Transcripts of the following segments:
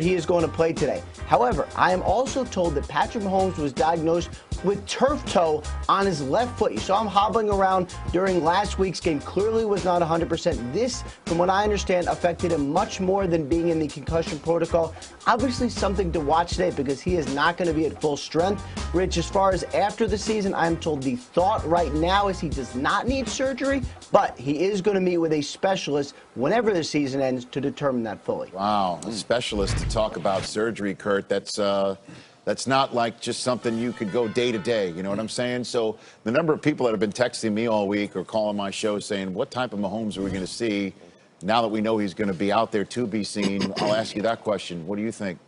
he is going to play today. However, I am also told that Patrick Mahomes was diagnosed with turf toe on his left foot. You saw him hobbling around during last week's game. Clearly was not 100%. This, from what I understand, affected him much more than being in the concussion protocol. Obviously something to watch today because he is not going to be at full strength. Rich, as far as after the season, I'm told the thought right now is he does not need surgery, but he is going to meet with a specialist whenever the season ends to determine that fully. Wow, a specialist to talk about surgery, Kurt. That's not like just something you could go day to day. You know what I'm saying? So the number of people that have been texting me all week or calling my show saying, what type of Mahomes are we going to see now that we know he's going to be out there to be seen? I'll ask you that question. What do you think?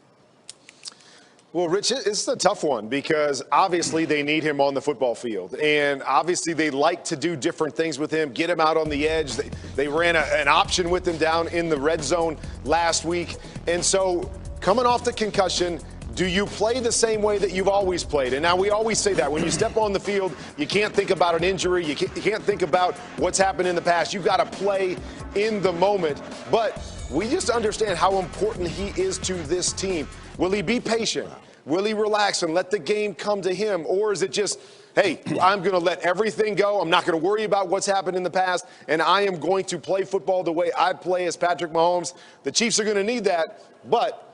Well, Rich, it's a tough one because obviously they need him on the football field. And obviously they like to do different things with him, get him out on the edge. They ran an option with him down in the red zone last week. And so coming off the concussion, do you play the same way that you've always played? And now we always say that when you step on the field, you can't think about an injury. You can't think about what's happened in the past. You've got to play in the moment. But we just understand how important he is to this team. Will he be patient? Will he relax and let the game come to him? Or is it just, hey, I'm going to let everything go. I'm not going to worry about what's happened in the past, and I am going to play football the way I play as Patrick Mahomes. The Chiefs are going to need that, but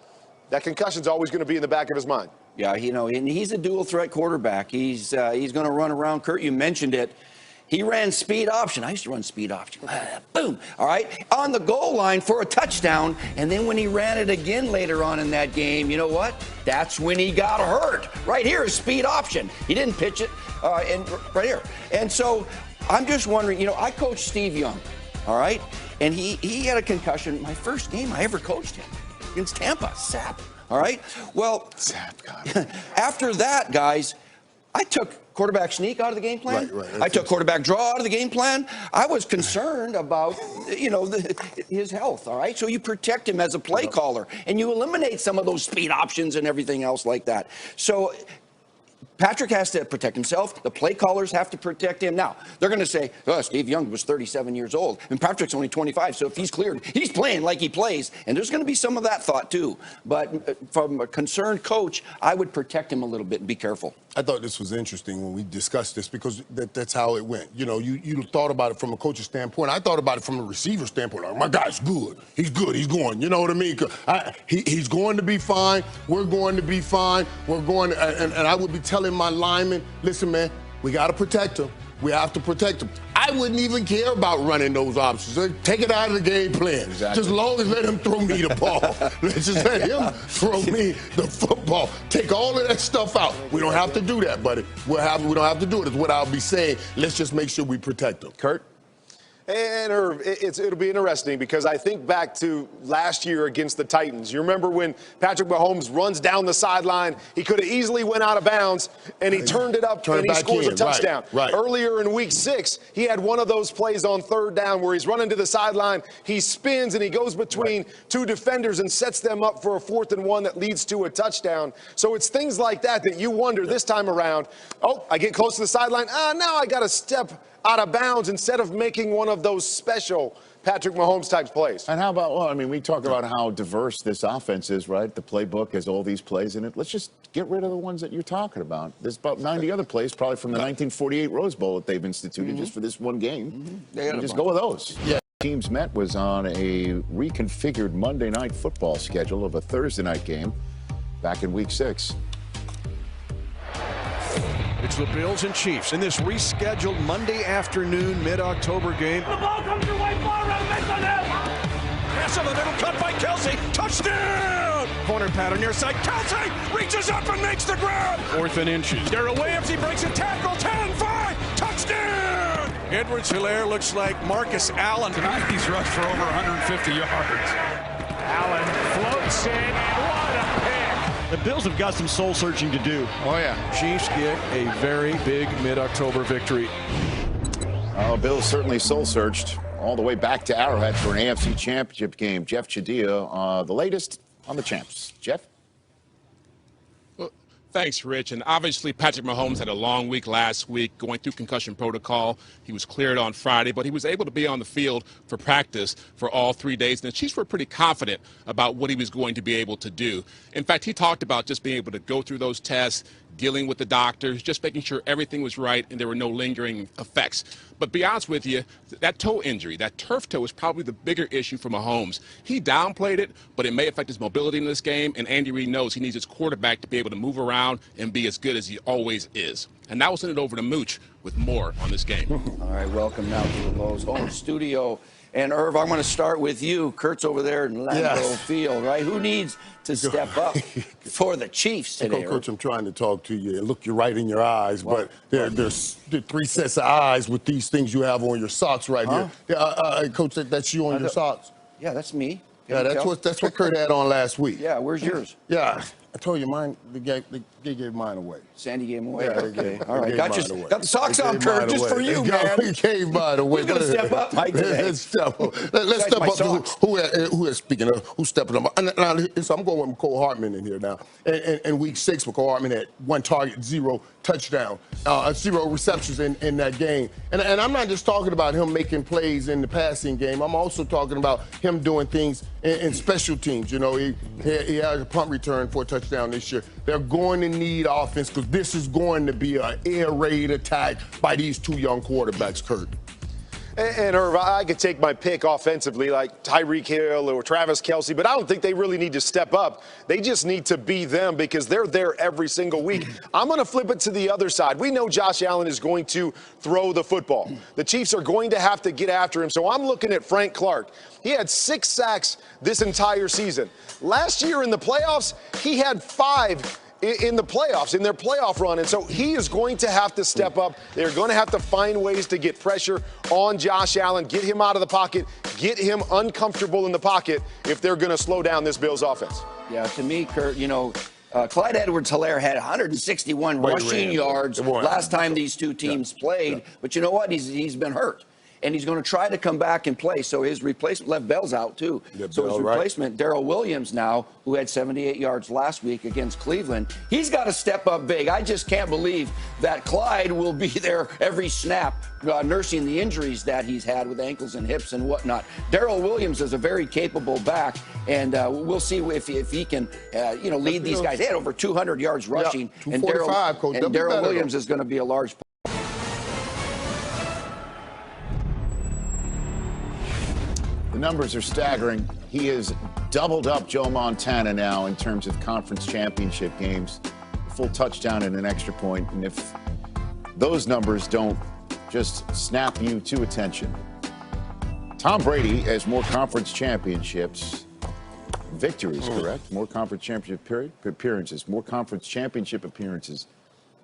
that concussion's always going to be in the back of his mind. Yeah, you know, and he's a dual-threat quarterback. He's going to run around. Kurt, you mentioned it. He ran speed option. I used to run speed option. Boom. All right. On the goal line for a touchdown. And then when he ran it again later on in that game, you know what? That's when he got hurt. Right here is speed option. He didn't pitch it and right here. And so I'm just wondering, you know, I coached Steve Young. All right. And he had a concussion. My first game I ever coached him against Tampa. Sap. All right. Well, Sap, God. After that, guys, I took quarterback sneak out of the game plan. Right. I took quarterback draw out of the game plan. I was concerned about, you know, his health, all right? So you protect him as a play caller, and you eliminate some of those speed options and everything else like that. So Patrick has to protect himself. The play callers have to protect him. Now, they're going to say, oh, Steve Young was 37 years old, and Patrick's only 25, so if he's cleared, he's playing like he plays. And there's going to be some of that thought, too. But from a concerned coach, I would protect him a little bit and be careful. I thought this was interesting when we discussed this because that's how it went. You know, you thought about it from a coach's standpoint. I thought about it from a receiver standpoint. Like, my guy's good. He's good. He's going. You know what I mean? He's going to be fine. We're going to be fine. We're going to, and I would be telling my linemen, listen, man, we got to protect him. We have to protect him. I wouldn't even care about running those options. Take it out of the game plan. Exactly. Just as long as let him throw me the ball. Let's just let him throw me the football. Take all of that stuff out. We don't have to do that, buddy. We don't have to do it. Is what I'll be saying. Let's just make sure we protect him. Kurt? And Irv, it'll be interesting because I think back to last year against the Titans. You remember when Patrick Mahomes runs down the sideline, he could have easily went out of bounds, and he turned it up and he scores a touchdown. Right. Earlier in week 6, he had one of those plays on third down where he's running to the sideline, he spins and he goes between two defenders and sets them up for a 4th and 1 that leads to a touchdown. So it's things like that you wonder this time around, oh, I get close to the sideline, now I got to step out of bounds instead of making one of those special Patrick Mahomes type plays. And how about, well, I mean, we talk about how diverse this offense is, right? The playbook has all these plays in it. Let's just get rid of the ones that you're talking about. There's about 90 other plays, probably from the 1948 Rose Bowl that they've instituted just for this one game. And just go with those. Yeah. Teams met was on a reconfigured Monday Night Football schedule of a Thursday night game back in week 6. It's the Bills and Chiefs in this rescheduled Monday afternoon, mid-October game. The ball comes your way, far around, makes on him. Pass in the middle, cut by Kelsey. Touchdown! Corner pattern near side. Kelsey reaches up and makes the grab. 4th and inches. Darrell Williams, he breaks a tackle. 10-5. Touchdown! Edwards-Hilaire looks like Marcus Allen. Tonight he's rushed for over 150 yards. Allen floats in, and what a pick. The Bills have got some soul searching to do. Oh, yeah. Chiefs get a very big mid-October victory. Bills certainly soul searched all the way back to Arrowhead for an AFC Championship game. Jeff Chadia, the latest on the champs. Jeff? Thanks, Rich. And obviously, Patrick Mahomes had a long week last week going through concussion protocol. He was cleared on Friday, but he was able to be on the field for practice for all 3 days. And the Chiefs were pretty confident about what he was going to be able to do. In fact, he talked about just being able to go through those tests, dealing with the doctors, just making sure everything was right and there were no lingering effects. But be honest with you, that toe injury, that turf toe, is probably the bigger issue for Mahomes. He downplayed it, but it may affect his mobility in this game, and Andy Reid knows he needs his quarterback to be able to move around and be as good as he always is. And now we'll send it over to Mooch with more on this game. All right, welcome now to the Lowe's home studio. And Irv, I'm going to start with you. Kurt's over there in Lambeau Field, right? Who needs to step up for the Chiefs today? Coach, I'm trying to talk to you and look you right in your eyes, but there's 3 sets of eyes with these things you have on your socks right here. Coach, that's you on your socks? Yeah, that's me. Yeah, that's what Kurt had on last week. Yeah, where's yours? Yeah, I told you mine. They gave mine away. Sandy gave them away. Yeah, okay, all right. Got the socks on, Kurt, just for you, man. He gave mine away. Who's gonna step up, Mike? Let's step up. Let's step up. Who is speaking of? Who's stepping up? So I'm going with Cole Hartman in here now. And week 6, Cole Hartman had 1 target, 0 touchdown, 0 receptions in that game. And I'm not just talking about him making plays in the passing game. I'm also talking about him doing things in special teams. You know, he had a punt return for a touchdown this year. They're going to need offense because this is going to be an air raid attack by these 2 young quarterbacks, Kurt. And Irv, I could take my pick offensively like Tyreek Hill or Travis Kelce, but I don't think they really need to step up. They just need to be them because they're there every single week. I'm going to flip it to the other side. We know Josh Allen is going to throw the football. The Chiefs are going to have to get after him. So I'm looking at Frank Clark. He had 6 sacks this entire season. Last year in the playoffs, he had 5 in the playoffs, in their playoff run. And so he is going to have to step up. They're going to have to find ways to get pressure on Josh Allen, get him out of the pocket, get him uncomfortable in the pocket if they're going to slow down this Bills offense. Yeah, to me, Kurt, you know, Clyde Edwards-Helaire had 161 rushing yards last time these 2 teams played. But you know what? He's been hurt. And he's going to try to come back and play. So his replacement, Lev Bell's out too. So his replacement, Darrell Williams now, who had 78 yards last week against Cleveland, he's got to step up big. I just can't believe that Clyde will be there every snap, nursing the injuries that he's had with ankles and hips and whatnot. Darrell Williams is a very capable back, and we'll see if he can, lead these guys. They had over 200 yards rushing, and Darrell Williams is going to be a large part. The numbers are staggering. He has doubled up Joe Montana now in terms of conference championship games. A full touchdown and an extra point. And if those numbers don't just snap you to attention, Tom Brady has more conference championships, victories, correct? More conference championship appearances, more conference championship appearances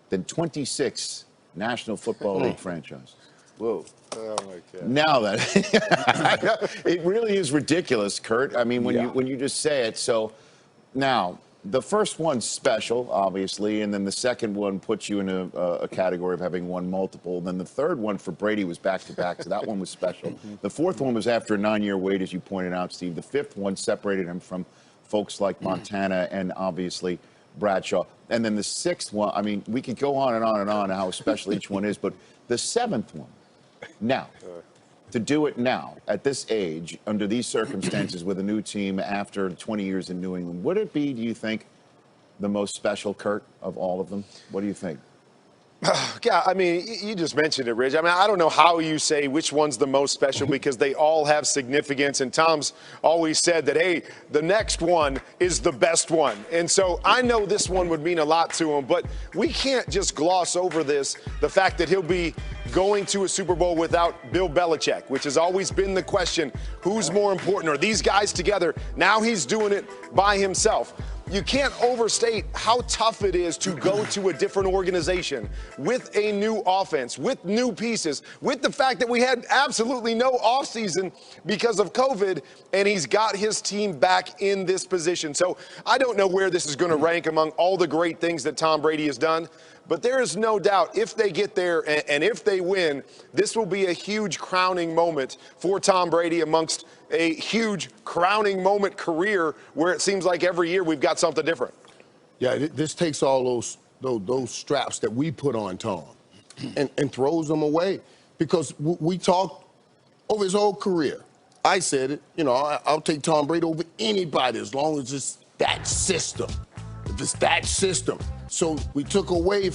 than 26 National Football League franchises. Whoa. Oh my God. Now that it really is ridiculous, Kurt. I mean, when you just say it. So now the first one's special, obviously, and then the second one puts you in a category of having won multiple. Then the third one for Brady was back-to-back, so that one was special. The fourth one was after a 9-year wait, as you pointed out, Steve. The fifth one separated him from folks like Montana and obviously Bradshaw. And then the sixth one, I mean, we could go on and on and on how special each one is, but the seventh one, now, to do it now, at this age, under these circumstances, with a new team after 20 years in New England, would it be, do you think, the most special, Kurt, of all of them? What do you think? Yeah, I mean, you just mentioned it, Rich. I mean, I don't know how you say which one's the most special because they all have significance. And Tom's always said that, hey, the next one is the best one. And so I know this one would mean a lot to him, but we can't just gloss over this, the fact that he'll be going to a Super Bowl without Bill Belichick, which has always been the question, who's more important? Are these guys together? Now he's doing it by himself. You can't overstate how tough it is to go to a different organization with a new offense, with new pieces, with the fact that we had absolutely no offseason because of COVID, and he's got his team back in this position. So I don't know where this is going to rank among all the great things that Tom Brady has done, but there is no doubt if they get there and if they win, this will be a huge crowning moment for Tom Brady amongst a huge crowning moment career where it seems like every year we've got something different. Yeah, this takes all those those straps that we put on Tom and throws them away. Because we talked over his whole career. I said it, I'll take Tom Brady over anybody as long as it's that system. If it's that system. So we took away